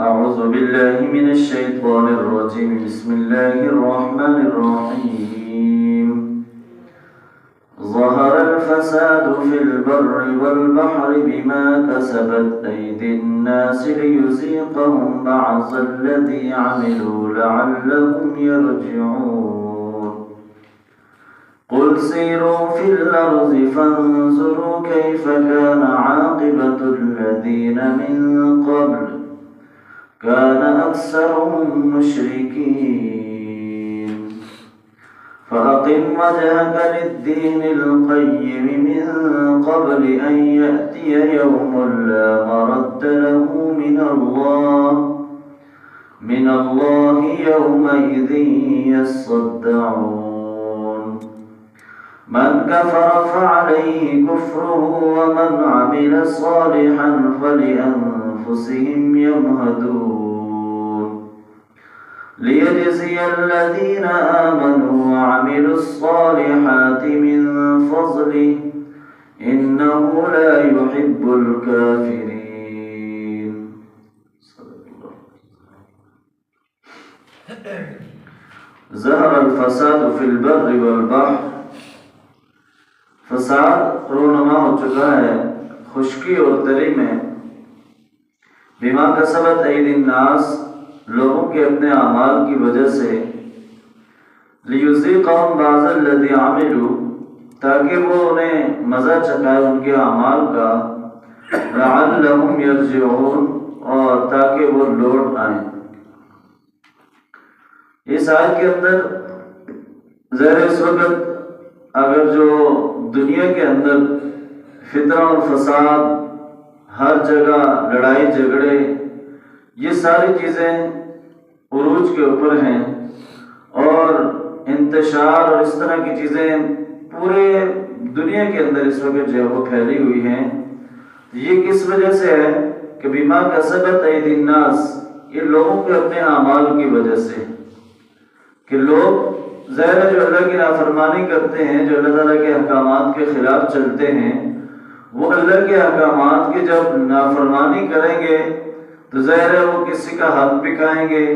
أعوذ بالله من الشيطان الرجيم. بسم الله الرحمن الرحيم. ظهر الفساد في البر والبحر بما كسبت أيدي الناس ليذيقهم بعض الذي عملوا لعلهم يرجعون. قل سيروا في الأرض فانظروا كيف كان عاقبة الذين من قبل كان أكثرهم مشركين. فأقم وجهك للدين القيم من قبل أن يأتي يوم لا مرد له من الله يومئذ يصدعون. من كفر فعليه كفره ومن عمل صالحا فلأنفسهم يمهدون. ليجزي الذين آمنوا وعملوا الصالحات من فضله إنه لا يحب الكافرين. ظهر الفساد في البر والبحر. فساد رونما ہو چکا ہے خشکی اور تری میں، بما کسبت ایدی الناس لوگوں کے اپنے اعمال کی وجہ سے، لیذیقہم بعض الذی عملوا تاکہ وہ انہیں مزہ چکھائے ان کے اعمال کا، لعلہم یرجعون اور تاکہ وہ لوٹ آئیں۔ اس آیت کے اندر ظاہر اس وقت اگر جو دنیا کے اندر فتنہ اور فساد، ہر جگہ لڑائی جھگڑے، یہ ساری چیزیں عروج کے اوپر ہیں اور انتشار اور اس طرح کی چیزیں پورے دنیا کے اندر اس وقت جو ہے وہ پھیلی ہوئی ہیں، یہ کس وجہ سے ہے کہ بما کسبت ایدی الناس، یہ لوگوں کے اپنے اعمال کی وجہ سے، کہ لوگ ظاہر جو اللہ کی نافرمانی کرتے ہیں، جو اللہ تعالیٰ کے احکامات کے خلاف چلتے ہیں، وہ اللہ کے احکامات کی جب نافرمانی کریں گے تو ظاہر ہے وہ کسی کا حق بھی کھائیں گے،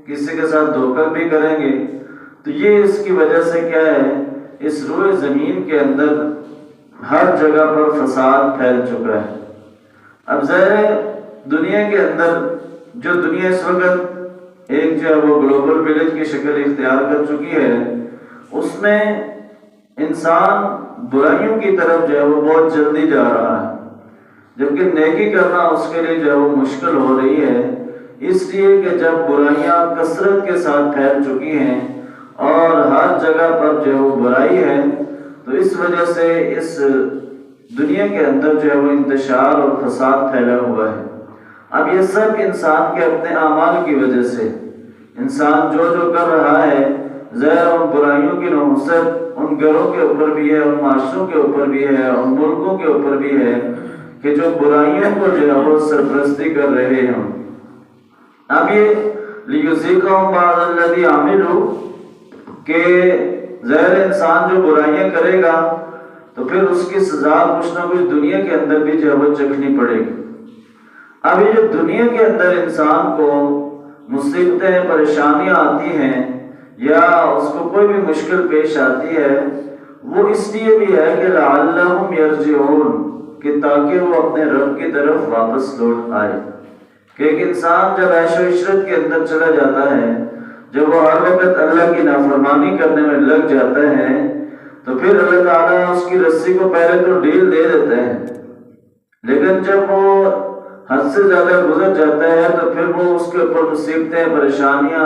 کسی کے ساتھ دھوکہ بھی کریں گے۔ تو یہ اس کی وجہ سے کیا ہے، اس روئے زمین کے اندر ہر جگہ پر فساد پھیل چکا ہے۔ اب ظاہر ہے دنیا کے اندر جو دنیا اس وقت ایک جو ہے وہ گلوبل ولیج کی شکل اختیار کر چکی ہے، اس میں انسان برائیوں کی طرف جو ہے وہ بہت جلدی جا رہا ہے، جبکہ نیکی کرنا اس کے لیے جو ہے وہ مشکل ہو رہی ہے، اس لیے کہ جب برائیاں کثرت کے ساتھ پھیل چکی ہیں اور ہر جگہ پر جو ہے وہ برائی ہے، تو اس وجہ سے اس دنیا کے اندر جو ہے وہ انتشار اور فساد پھیلا ہوا ہے۔ اب یہ سب انسان کے اپنے اعمال کی وجہ سے، انسان جو کر رہا ہے، ظاہر ان برائیوں کی نحوست ان گھروں کے اوپر بھی ہے، ان معاشروں کے اوپر بھی ہے، ان ملکوں کے اوپر بھی ہے کہ جو برائیوں کو جو ہے وہ سرپرستی کر رہے ہیں۔ اب یہ لیذیقہم بعض الذی عملوا کہ ظاہر انسان جو برائیاں کرے گا تو پھر اس کی سزا کچھ نہ کچھ دنیا کے اندر بھی جو ہے وہ چکھنی پڑے گی۔ اب یہ جو دنیا کے اندر انسان کو مصیبتیں، پریشانیاں آتی ہیں یا اس کو کوئی بھی مشکل پیش آتی ہے، وہ اس لیے بھی ہے کہ لعلہم یرجعون، کہ تاکہ وہ اپنے رب کی طرف واپس لوٹ آئے۔ کہ ایک انسان جب عیش و عشرت کے اندر چلا جاتا ہے، جب وہ ہر وقت اللہ کی نافرمانی کرنے میں لگ جاتا ہے، تو پھر اللہ تعالیٰ اس کی رسی کو پہلے تو ڈھیل دے دیتے ہیں، لیکن جب وہ حد سے زیادہ گزر جاتا ہے تو پھر وہ اس کے اوپر مصیبتیں، پریشانیاں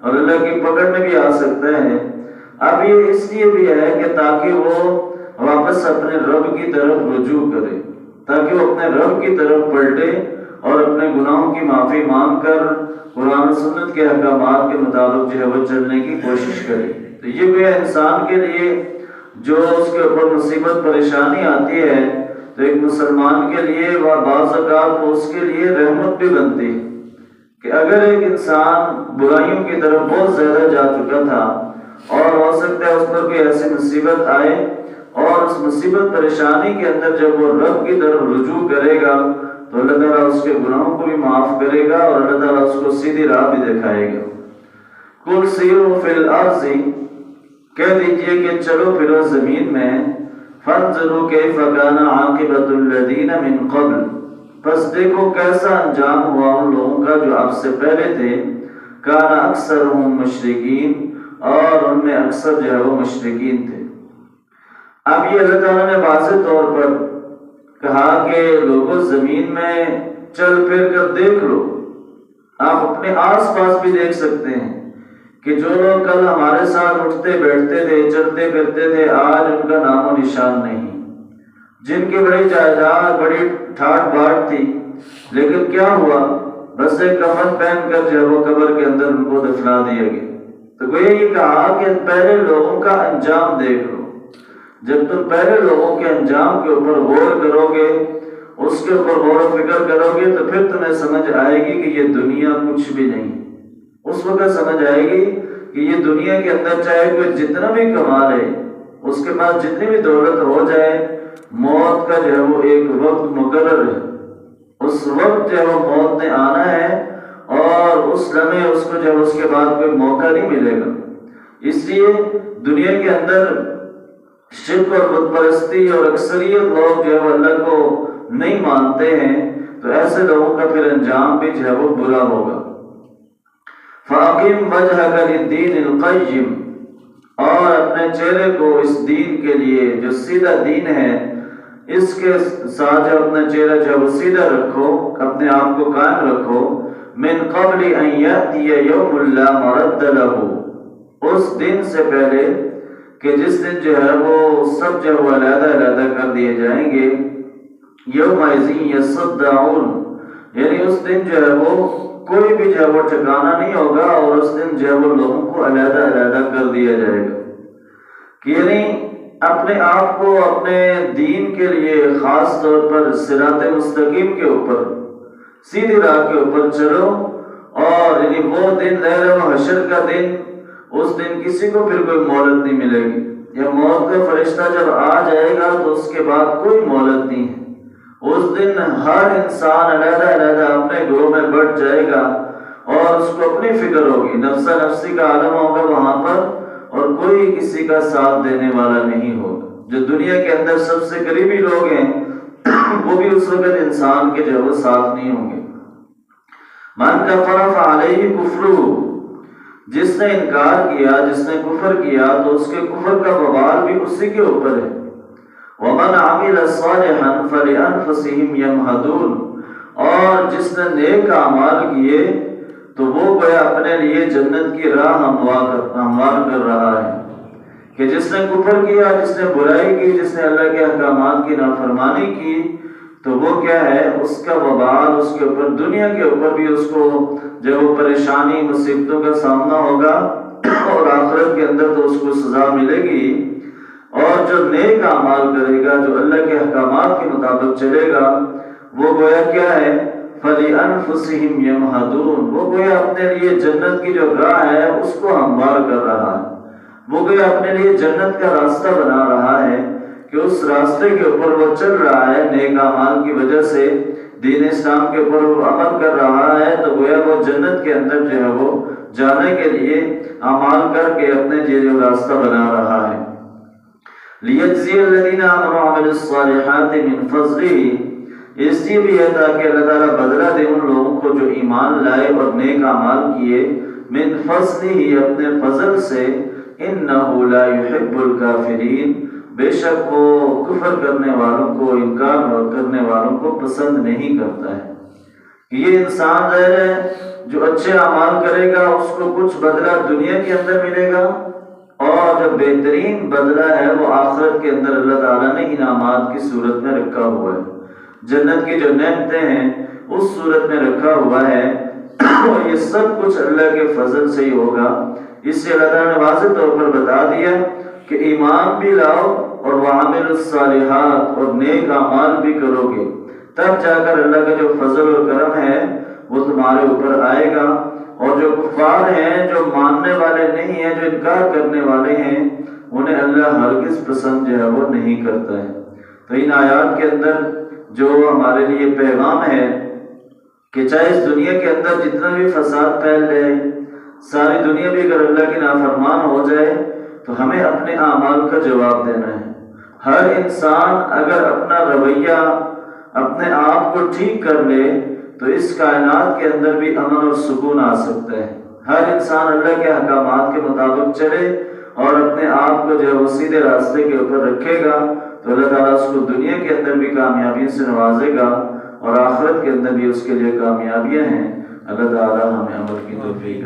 اور اللہ کی پکڑ میں بھی آ سکتا ہے۔ اب یہ اس لیے بھی ہے کہ تاکہ وہ واپس اپنے رب کی طرف رجوع کرے، تاکہ وہ اپنے رب کی طرف پلٹے اور اپنے گناہوں کی معافی مانگ کر قرآن و سنت کے احکامات کے مطابق جو ہے وہ چلنے کی کوشش کرے۔ تو یہ بھی انسان کے لیے جو اس کے اوپر مصیبت، پریشانی آتی ہے، تو ایک مسلمان کے لیے وہ بعض اوقات اس کے لیے رحمت بھی بنتی ہے کہ اگر ایک انسان برائیوں کی طرف بہت زیادہ جا چکا تھا اور ہو سکتا ہے اس پر کوئی ایسی مصیبت آئے اور اس مصیبت پریشانی کے اندر جب وہ رب کی طرف رجوع کرے گا تو اللہ تعالیٰ اس کے گناہوں کو بھی معاف کرے گا اور اللہ تعالیٰ اس کو سیدھی راہ بھی دکھائے گا۔ قل سیروا فی الارض، کہہ دیجئے کہ چلو پھرو زمین میں، فانظروا کیف کان عاقبۃ الذین من قبل، پس دیکھو کیسا انجام ہوا ان لوگوں کا جو آپ سے پہلے تھے، کان اکثرهم مشرکین، اور ان میں اکثر جو ہے وہ مشرکین تھے۔ اب یہ اللہ تعالیٰ نے واضح طور پر کہا کہ لوگوں زمین میں چل پھر کر دیکھ لو، آپ اپنے آس پاس بھی دیکھ سکتے ہیں کہ جو لوگ کل ہمارے ساتھ اٹھتے بیٹھتے تھے، چلتے پھرتے تھے، آج ان کا نام و نشان نہیں۔ جن کی بڑی جائیداد، بڑی ٹھاٹ باٹ تھی، لیکن کیا ہوا، بس ایک کفن پہن کر جو ہے وہ قبر کے اندر ان کو دفنا دیا گیا۔ تو گویا یہ کہا کہ پہلے لوگوں کا انجام دیکھ لو۔ جب تم پہلے لوگوں کے انجام کے اوپر غور کرو گے، اس کے اوپر غور و فکر کرو گے، تو پھر تمہیں سمجھ آئے گی کہ یہ دنیا کچھ بھی نہیں۔ اس وقت سمجھ آئے گی کہ یہ دنیا کے اندر چاہے کوئی جتنا بھی کما لے، اس کے پاس جتنی بھی دولت ہو جائے، موت کا جو ہے وہ ایک وقت مقرر ہے۔ اس وقت جو ہے وہ موت نے آنا ہے، اور اس لمحے اس کو جو ہے اس کے بعد کوئی موقع نہیں ملے گا۔ اس لیے دنیا کے اندر شرک اور بت پرستی اور اکثریت لوگ جو ہے وہ اللہ کو نہیں مانتے ہیں، تو ایسے لوگوں کا پھر انجام بھی جو ہے وہ برا ہوگا۔ فَأَقِمْ وَجْهَكَ لِلدِّينِ الْقَيِّمِ، اور اپنے چہرے کو اس دین کے لیے جو سیدھا دین ہے، اس کے ساتھ جو اپنا چہرہ جو ہے وہ سیدھا رکھو، اپنے آپ کو قائم رکھو۔ مِن قَبْلِ أَن يَأْتِيَ يَوْمٌ لَا مَرَدَّ لَهُ، اس دن سے پہلے کہ جس دن جو ہے وہ سب جو ہے وہ علیحدہ علیحدہ کر دیے جائیں گے۔ یومئذ یصدعون، یعنی اس دن جو ہے وہ کوئی بھی جو ہے وہ ٹھکانا نہیں ہوگا، اور اس دن جو ہے وہ لوگوں کو علیحدہ علیحدہ کر دیا جائے گا۔ کہ یعنی اپنے آپ کو اپنے دین کے لیے خاص طور پر صراط مستقیم کے اوپر، سیدھی راہ کے اوپر چلو، اور یعنی وہ دن ہے وہ حشر کا دن، اس دن کسی کو پھر کوئی مہلت نہیں ملے گی۔ یا موت کا فرشتہ جب آ جائے گا تو اس کے بعد کوئی مہلت نہیں ہے۔ اس دن ہر انسان علیحدہ علیحدہ اپنے گروہ میں بٹ جائے گا، اور اس کو اپنی فکر ہوگی، نفسا نفسی کا عالم ہوگا وہاں پر، اور کوئی کسی کا ساتھ دینے والا نہیں ہوگا۔ جو دنیا کے اندر سب سے قریبی لوگ ہیں وہ بھی اس وقت انسان کے جو ہے وہ ساتھ نہیں ہوں گے۔ من کفر فعلیہ کفرہ، جس نے انکار کیا، جس نے کفر کیا، تو اس کے کفر کا وبال بھی اسی کے اوپر ہے۔ وَمَنْ عَمِلَ صَالِحًا فَلِأَنفُسِهِمْ يَمْهَدُونَ، اور جس نے نیک اعمال کیے تو وہ گویا اپنے لیے جنت کی راہ ہموار کر رہا ہے۔ کہ جس نے کفر کیا، جس نے برائی کی، جس نے اللہ کے احکامات کی نافرمانی کی، تو وہ کیا ہے، اس کا وبال اس کے اوپر، دنیا کے اوپر بھی اس کو جب وہ پریشانی مصیبتوں کا سامنا ہوگا، اور آخرت کے اندر تو اس کو سزا ملے گی۔ اور جو نیک اعمال کرے گا، جو اللہ کے احکامات کے مطابق چلے گا، وہ گویا کیا ہے، فَلِأَنفُسِهِمْ يَمْهَدُونَ، وہ گویا اپنے لیے جنت کی جو راہ ہے اس کو ہموار کر رہا ہے۔ وہ گویا اپنے لیے جنت کا راستہ بنا رہا ہے، کہ اس راستے کے اوپر وہ چل رہا ہے، نیک اعمال کی وجہ سے دین اسلام کے اوپر وہ عمل کر رہا ہے، تو گویا وہ جنت کے اندر جو ہے وہ جانے کے لیے اعمال کر کے اپنے لیے جو راستہ بنا رہا ہے۔ لِيَجْزِيَ الَّذِينَ آمَنُوا وَعَمِلُوا الصَّالِحَاتِ مِنْ فَضْلِهِ، اس لیے بھی ہے تاکہ اللہ تعالیٰ بدلہ دے ان لوگوں کو جو ایمان لائے اور نیک اعمال کیے، من فضلہ، اپنے فضل سے، انہ لا یحب الکافرین، بے شک وہ کفر کرنے والوں کو، انکار کرنے والوں کو پسند نہیں کرتا ہے۔ یہ انسان ظاہر ہے جو اچھے اعمال کرے گا اس کو کچھ بدلہ دنیا کے اندر ملے گا، اور جو بہترین بدلہ ہے وہ آخرت کے اندر اللہ تعالیٰ نے انعامات کی صورت میں رکھا ہوا ہے۔ جنت کی جو نعمتیں ہیں اس صورت میں رکھا ہوا ہے، اور یہ سب کچھ اللہ کے فضل سے ہی ہوگا۔ اس سے اللہ تعالیٰ نے واضح طور پر بتا دیا کہ ایمان بھی لاؤ اور وَعَمِلُوا الصَّالِحَاتِ، اور نیک اعمال بھی کرو گے، تب جا کر اللہ کا جو فضل اور کرم ہے وہ تمہارے اوپر آئے گا۔ اور جو کفار ہیں، جو ماننے والے نہیں ہیں، جو انکار کرنے والے ہیں، انہیں اللہ ہرگز پسند جو ہے وہ نہیں کرتا ہے۔ تو ان آیات کے اندر جو ہمارے لیے پیغام ہے کہ چاہے اس دنیا کے اندر جتنا بھی فساد پھیل جائے، ساری دنیا بھی اگر اللہ کی نافرمان ہو جائے تو ہمیں اپنے اعمال کا جواب دینا ہے۔ ہر انسان اگر اپنا رویہ اپنے آپ کو ٹھیک کر لے تو اس کائنات کے اندر بھی امن اور سکون آ سکتا ہے۔ ہر انسان اللہ کے احکامات کے مطابق چلے اور اپنے آپ کو جو ہے وہ سیدھے راستے کے اوپر رکھے گا تو اللہ تعالیٰ اس کو دنیا کے اندر بھی کامیابی سے نوازے گا اور آخرت کے اندر بھی اس کے لیے کامیابیاں ہیں۔ اللہ تعالیٰ ہمیں عمل کی توفیق